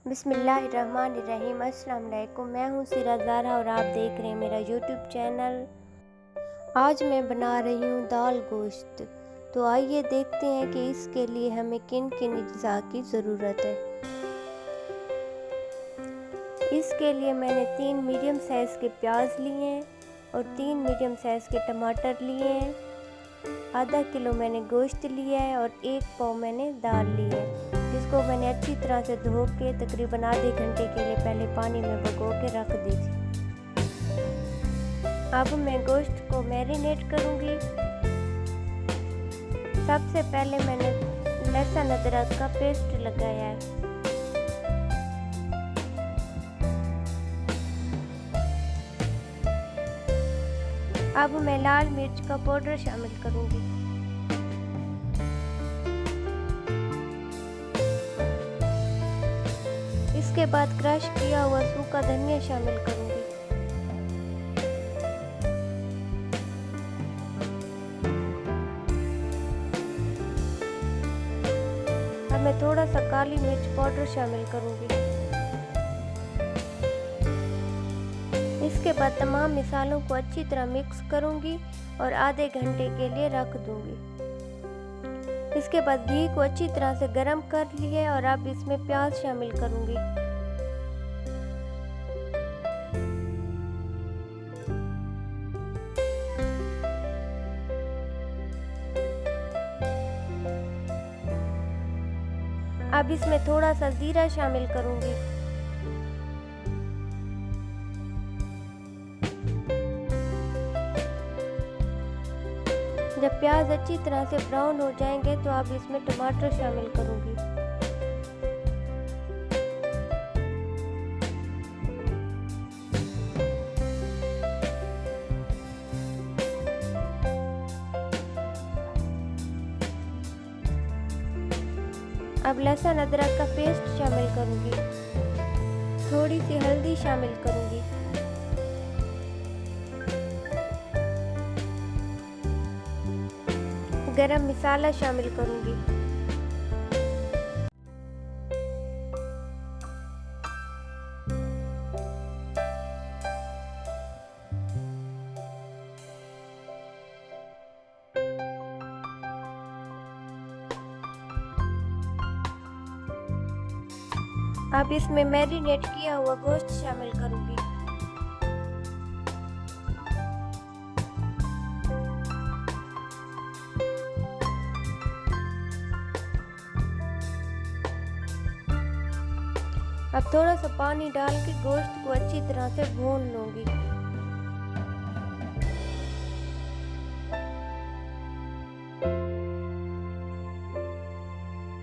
बिस्मिल्लाहिर्रहमानिर्रहीम। अस्सलाम वालेकुम। मैं हूँ सिरा ज़ारा और आप देख रहे हैं मेरा यूट्यूब चैनल। आज मैं बना रही हूँ दाल गोश्त। तो आइए देखते हैं कि इसके लिए हमें किन किन अज्जा की ज़रूरत है। इसके लिए मैंने 3 मीडियम साइज़ के प्याज लिए हैं और 3 मीडियम साइज़ के टमाटर लिए हैं। आधा किलो मैंने गोश्त लिया है और 1 पाव मैंने दाल ली है, जिसको मैंने अच्छी तरह से धो के तकरीबन आधे घंटे के लिए पहले पानी में भिगो के रख दी थी। अब मैं गोश्त को मैरिनेट करूँगी। सबसे पहले मैंने लहसुन अदरक का पेस्ट लगाया है। अब मैं लाल मिर्च का पाउडर शामिल करूँगी। इसके बाद क्रश किया हुआ सूखा धनिया शामिल करूँगी। अब मैं थोड़ा सा काली मिर्च पाउडर शामिल करूँगी। इसके बाद तमाम मिसालों को अच्छी तरह मिक्स करूँगी और आधे घंटे के लिए रख दूँगी। इसके बाद घी को अच्छी तरह से गर्म कर लिया और अब इसमें प्याज शामिल करूँगी। अब इसमें थोड़ा सा जीरा शामिल करूँगी। जब प्याज अच्छी तरह से ब्राउन हो जाएंगे तो अब इसमें टमाटर शामिल करूँगी। अब लहसुन अदरक का पेस्ट शामिल करूँगी। थोड़ी सी हल्दी शामिल करूँगी। गरम मसाला शामिल करूँगी। अब इसमें मैरिनेट किया हुआ गोश्त शामिल करूँगी। अब थोड़ा सा पानी डाल के गोश्त को अच्छी तरह से भून लूँगी।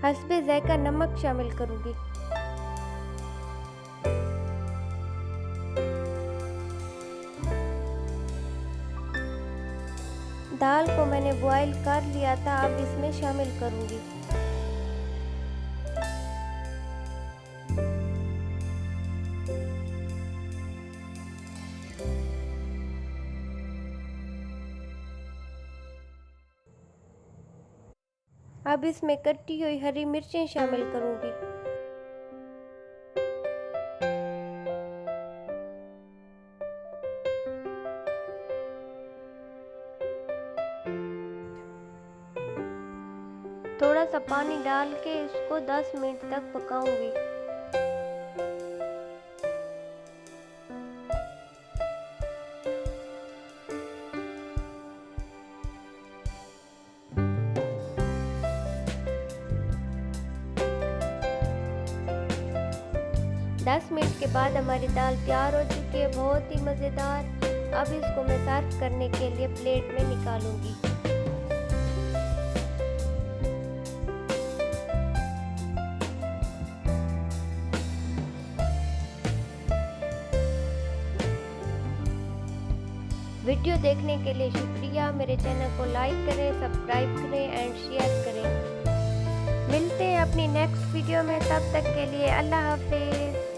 हस्बे ज़ायका नमक शामिल करूँगी। दाल को मैंने बॉईल कर लिया था, अब इसमें शामिल करूँगी। अब इसमें कटी हुई हरी मिर्चें शामिल करूँगी। थोड़ा सा पानी डाल के इसको 10 मिनट तक पकाऊंगी। दस मिनट के बाद हमारी दाल तैयार हो चुकी है, बहुत ही मज़ेदार। अब इसको मैं सर्व करने के लिए प्लेट में निकालूंगी। वीडियो देखने के लिए शुक्रिया। मेरे चैनल को लाइक करें, सब्सक्राइब करें एंड शेयर करें। मिलते हैं अपनी नेक्स्ट वीडियो में, तब तक के लिए अल्लाह हाफिज़।